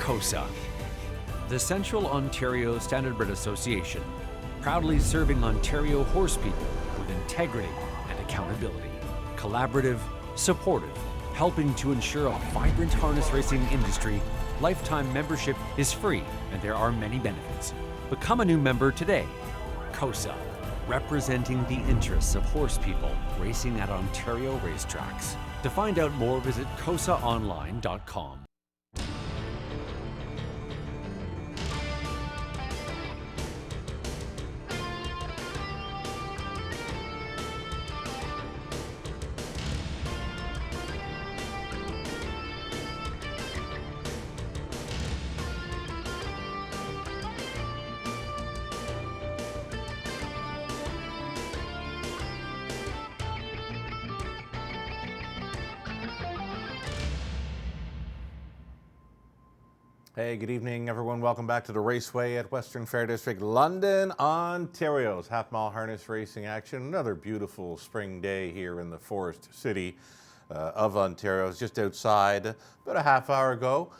COSA, the Central Ontario Standardbred Association, proudly serving Ontario horse people with integrity and accountability. Collaborative, supportive, helping to ensure a vibrant harness racing industry. Lifetime membership is free and there are many benefits. Become a new member today. COSA, representing the interests of horse people racing at Ontario racetracks. To find out more, visit cosaonline.com. Hey, good evening, everyone. Welcome back to the Raceway at Western Fair District, London, Ontario's half-mile harness racing action. Another beautiful spring day here in the Forest City of Ontario. It's just outside about a half hour ago.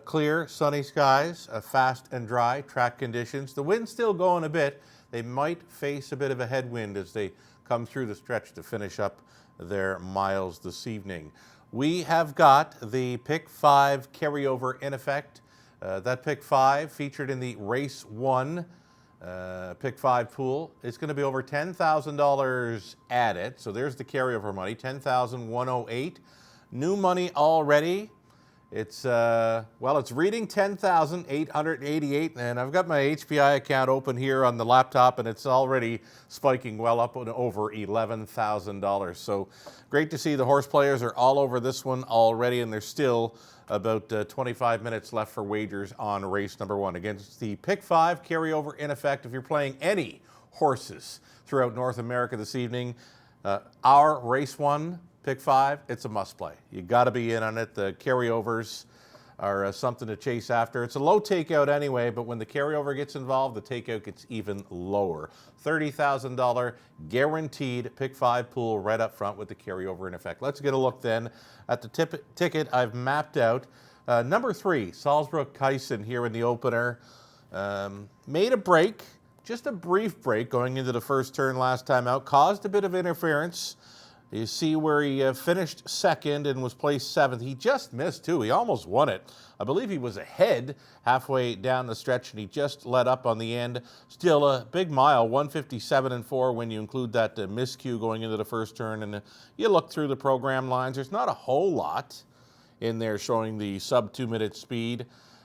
Clear, sunny skies, fast and dry track conditions. The wind's still going a bit. They might face a bit of a headwind as they come through the stretch to finish up their miles this evening. We have got the Pick 5 carryover in effect. That Pick 5 featured in the Race 1 Pick 5 pool. It's going to be over $10,000 added. So there's the carryover money, $10,108. New money already. It's, it's reading $10,888. And I've got my HPI account open here on the laptop, and it's already spiking well up over $11,000. So great to see the horse players are all over this one already, and there's still about 25 minutes left for wagers on race number 1 against the Pick 5 carryover in effect. If you're playing any horses throughout North America this evening, our race 1 Pick 5, it's a must play. You got to be in on it. The carryovers are something to chase after. It's a low takeout anyway, but when the carryover gets involved, the takeout gets even lower. $30,000 guaranteed Pick 5 pool right up front with the carryover in effect. Let's get a look then at the ticket I've mapped out. Number 3, Salzburg Kyson here in the opener. Made a break, just a brief break going into the first turn last time out. Caused a bit of interference. You see where he finished second and was placed 7th. He just missed too. He almost won it. I believe he was ahead halfway down the stretch and he just let up on the end. Still a big mile, 157.4 when you include that miscue going into the first turn. And you look through the program lines, there's not a whole lot in there showing the sub 2-minute speed.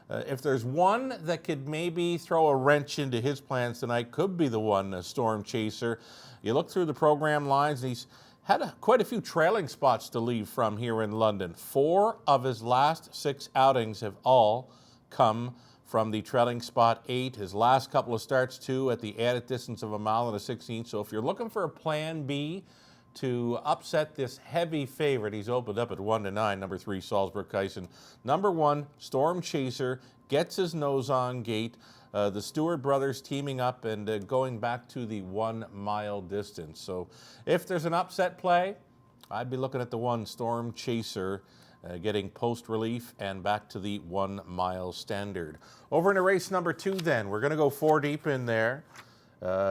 If there's one that could maybe throw a wrench into his plans tonight, could be the one, Storm Chaser. You look through the program lines and he's had quite a few trailing spots to leave from here in London. 4 of his last 6 outings have all come from the trailing spot 8. His last couple of starts, too, at the added distance of 1 mile and a 16. So if you're looking for a plan B to upset this heavy favorite, he's opened up at 1-9, number 3, Salzburg Kyson. Number 1, Storm Chaser, gets his nose on gate. The Stewart brothers teaming up and going back to the 1 mile distance. So if there's an upset play, I'd be looking at the 1, Storm Chaser, getting post relief and back to the 1 mile standard. Over into race number 2 then. We're going to go 4 deep in there.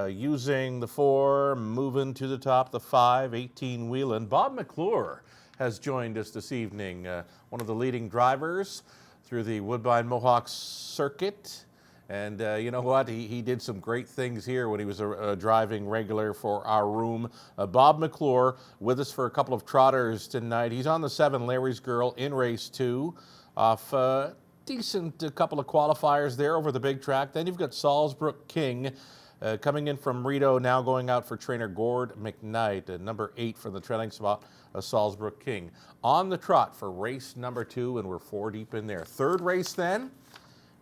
Using the 4, moving to the top, the 5, 18 wheeling. Bob McClure has joined us this evening, one of the leading drivers through the Woodbine Mohawk circuit. And you know what? He did some great things here when he was a driving regular for our room. Bob McClure with us for a couple of trotters tonight. He's on the 7, Larry's Girl, in race 2. Off decent couple of qualifiers there over the big track. Then you've got Salzburg King coming in from Rito, now going out for trainer Gord McKnight, number 8 from the trailing spot, Salzburg King. On the trot for race number 2, and we're 4 deep in there. Third race then.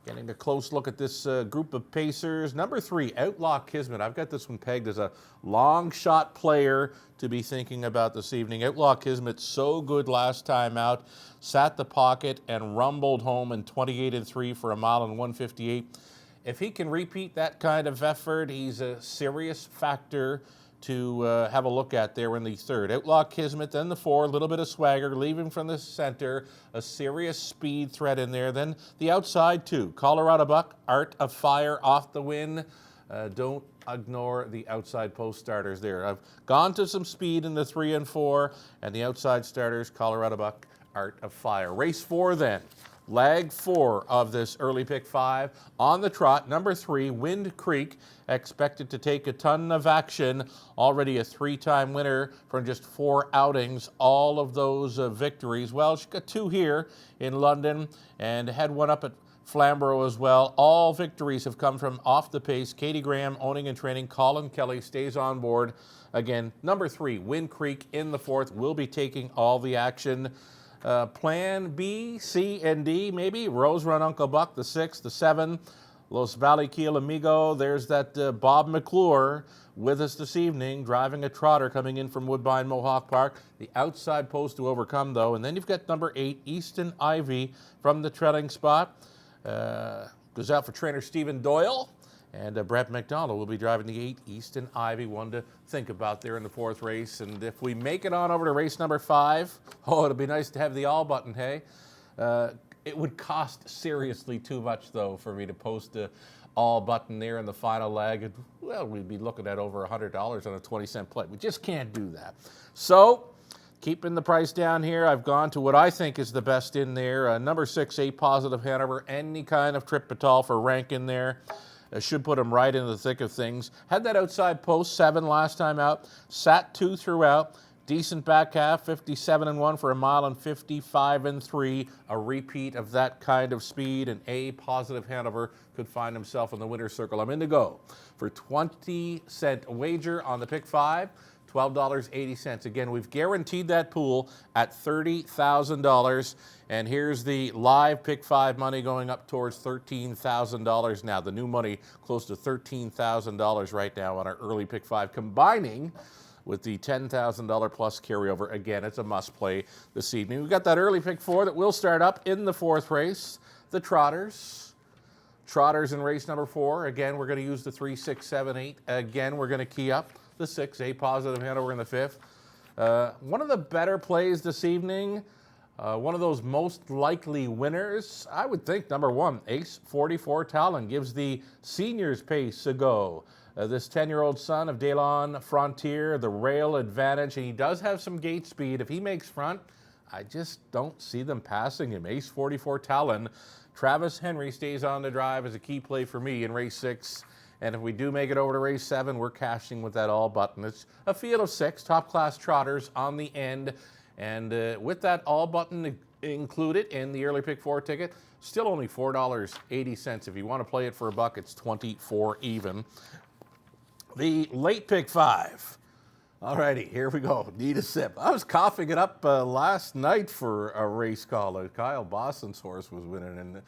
Getting a close look at this group of pacers. Number 3, Outlaw Kismet. I've got this one pegged as a long shot player to be thinking about this evening. Outlaw Kismet, so good last time out. Sat the pocket and rumbled home in 28-3 for 1 mile and 158. If he can repeat that kind of effort, he's a serious factor to have a look at there in the third. Outlaw Kismet, then the 4, a little bit of swagger, leaving from the center, a serious speed threat in there. Then the outside 2, Colorado Buck, Art of Fire off the win. Don't ignore the outside post starters there. I've gone to some speed in the 3 and 4, and the outside starters, Colorado Buck, Art of Fire. Race 4 then. Leg 4 of this early pick 5. On the trot, number 3, Wind Creek, expected to take a ton of action. Already a 3-time winner from just 4 outings. All of those victories. Well, she got 2 here in London and had 1 up at Flamborough as well. All victories have come from off the pace. Katie Graham owning and training. Colin Kelly stays on board. Again, number 3, Wind Creek in the 4th, will be taking all the action. Plan B, C, and D, maybe. Rose Run Uncle Buck, the 6, the 7. Los Valley Kiel Amigo. There's that Bob McClure with us this evening, driving a trotter coming in from Woodbine Mohawk Park. The outside post to overcome, though. And then you've got number 8, Easton Ivy from the trailing spot. Goes out for trainer Stephen Doyle. And Brett McDonald will be driving the 8, Easton Ivy, one to think about there in the 4th race. And if we make it on over to race number 5, it'll be nice to have the all button, hey? It would cost seriously too much, though, for me to post the all button there in the final leg. Well, we'd be looking at over $100 on a 20-cent play. We just can't do that. So, keeping the price down here, I've gone to what I think is the best in there. Number 6, 8 Positive Hanover. Any kind of trip at all for rank in there. Should put him right in the thick of things. Had that outside post, 7 last time out. Sat 2 throughout. Decent back half, 57 and 1 for a mile and 55 and 3. A repeat of that kind of speed. And A Positive Hanover could find himself in the winner's circle. I'm in to go for 20-cent wager on the pick 5. $12.80. Again, we've guaranteed that pool at $30,000. And here's the live pick 5 money going up towards $13,000 now. The new money close to $13,000 right now on our early pick 5, combining with the $10,000 plus carryover. Again, it's a must play this evening. We've got that early pick 4 that will start up in the 4th race. The Trotters. Trotters in race number 4. Again, we're going to use the 3, 6, 7, 8. Again, we're going to key up the 6, 8 Positive Hanover in the 5th. One of the better plays this evening, one of those most likely winners, I would think, number 1, Ace 44 Talon gives the seniors pace a go. This 10-year-old son of Delon Frontier, the rail advantage, and he does have some gate speed. If he makes front, I just don't see them passing him. Ace 44 Talon. Travis Henry stays on the drive as a key play for me in race 6. And if we do make it over to race 7, we're cashing with that all button. It's a field of 6 top-class trotters on the end. And with that all button included in the early pick 4 ticket, still only $4.80. If you want to play it for $1, it's 24 even. The late pick 5. All righty, here we go. Need a sip. I was coughing it up last night for a race call. Kyle Boston's horse was winning.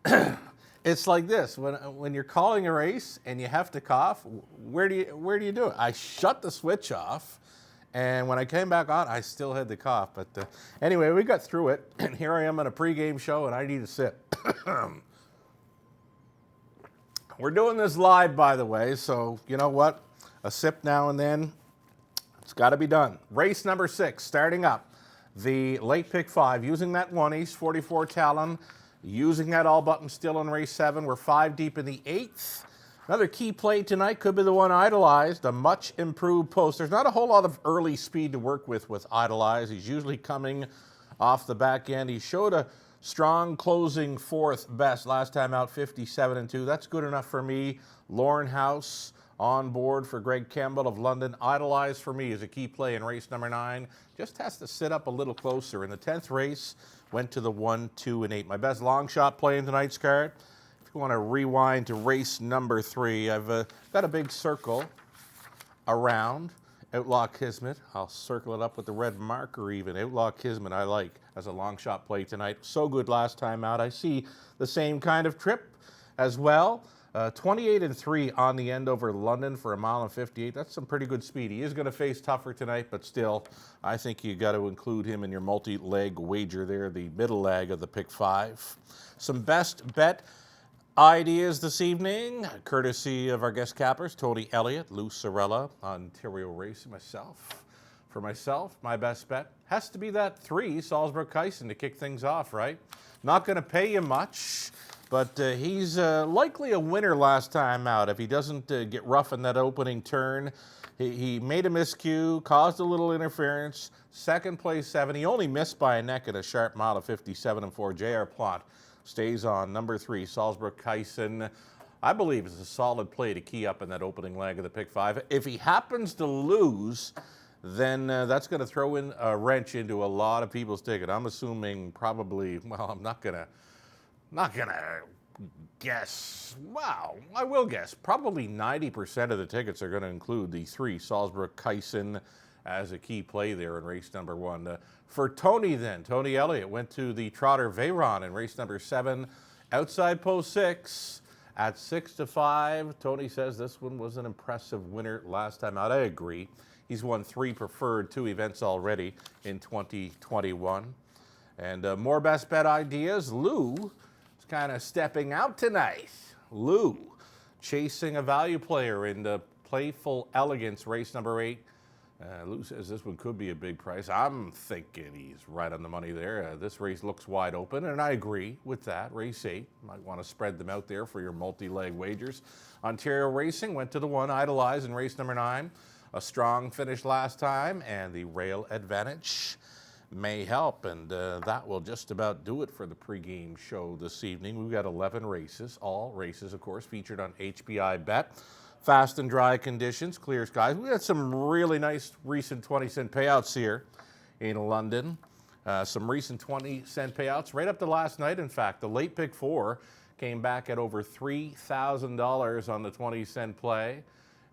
And it's like this, when you're calling a race and you have to cough, where do you do it? I shut the switch off, and when I came back on, I still had the cough. But anyway, we got through it, and here I am on a pregame show, and I need a sip. We're doing this live, by the way, so you know what? A sip now and then, it's got to be done. Race number 6, starting up. The late pick 5, using that 1, Ace 44 Talon. Using that all button still in race 7. We're 5 deep in the 8th. Another key play tonight could be the one Idolized, a much improved post. There's not a whole lot of early speed to work with Idolized. He's usually coming off the back end. He showed a strong closing 4th best last time out, 57 and 2. That's good enough for me. Lauren House on board for Greg Campbell of London. Idolized for me is a key play in race number 9. Just has to sit up a little closer. In the 10th race, went to the 1, 2, and 8. My best long shot play in tonight's card. If you want to rewind to race number 3, I've got a big circle around Outlaw Kismet. I'll circle it up with the red marker even. Outlaw Kismet I like as a long shot play tonight. So good last time out. I see the same kind of trip as well. 28 and 3 on the end over London for a mile and 58. That's some pretty good speed. He is going to face tougher tonight, but still, I think you got to include him in your multi-leg wager there, the middle leg of the pick 5. Some best bet ideas this evening, courtesy of our guest cappers, Tony Elliott, Lou Sorella, Ontario Racing, myself. For myself, my best bet has to be that 3, Salzburg-Kyson, to kick things off, right? Not going to pay you much, but he's likely a winner last time out. If he doesn't get rough in that opening turn, he made a miscue, caused a little interference, second place 7. He only missed by a neck at a sharp mile of 57 and 4. J.R. Plot stays on number 3, Salzburg-Kyson. I believe it's a solid play to key up in that opening leg of the pick 5. If he happens to lose, then that's going to throw in a wrench into a lot of people's ticket. I'm assuming probably, well, I'm not gonna guess. Wow, I will guess. Probably 90% of the tickets are going to include the 3, Salzburg-Kyson, as a key play there in race number 1. For Tony then, Tony Elliott went to the Trotter Veyron in race number 7, outside post 6 at 6-5. Tony says this one was an impressive winner last time out. I agree. He's won 3 preferred 2 events already in 2021. And more best bet ideas. Lou is kind of stepping out tonight. Lou chasing a value player in the Playful Elegance race number 8. Lou says this one could be a big price. I'm thinking he's right on the money there. This race looks wide open, and I agree with that. Race 8, might want to spread them out there for your multi-leg wagers. Ontario Racing went to the 1, Idolize, in race number 9. A strong finish last time, and the rail advantage may help. And that will just about do it for the pregame show this evening. We've got 11 races, all races, of course, featured on HBI Bet. Fast and dry conditions, clear skies. We had some really nice recent 20-cent payouts here in London. Some recent 20-cent payouts right up to last night. In fact, the late pick 4 came back at over $3,000 on the 20-cent play.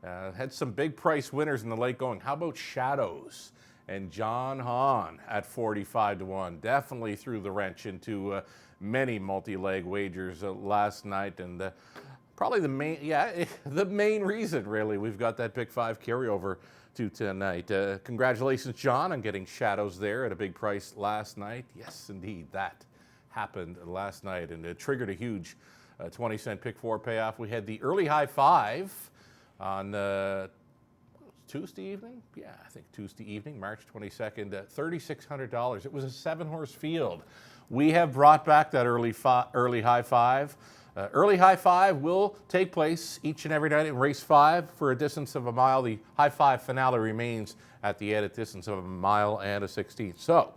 Had some big price winners in the late going. How about Shadows and John Hahn at 45 to 1? Definitely threw the wrench into many multi-leg wagers last night, and probably the main reason really we've got that pick 5 carryover to tonight. Congratulations, John, on getting Shadows there at a big price last night. Yes, indeed, that happened last night, and it triggered a huge 20-cent pick 4 payoff. We had the early high 5 on Tuesday evening? Yeah, I think Tuesday evening, March 22nd, $3,600. It was a 7-horse field. We have brought back that early high 5. Early high 5 will take place each and every night in race 5 for a distance of a mile. The high 5 finale remains at the added distance of a mile and a 16th. So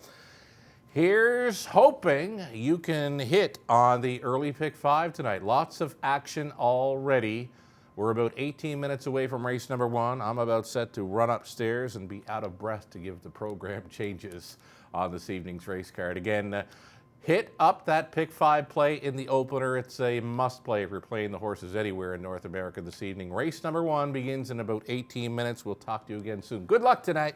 here's hoping you can hit on the early pick 5 tonight. Lots of action already. We're about 18 minutes away from race number 1. I'm about set to run upstairs and be out of breath to give the program changes on this evening's race card. Again, hit up that pick 5 play in the opener. It's a must play if you're playing the horses anywhere in North America this evening. Race number 1 begins in about 18 minutes. We'll talk to you again soon. Good luck tonight.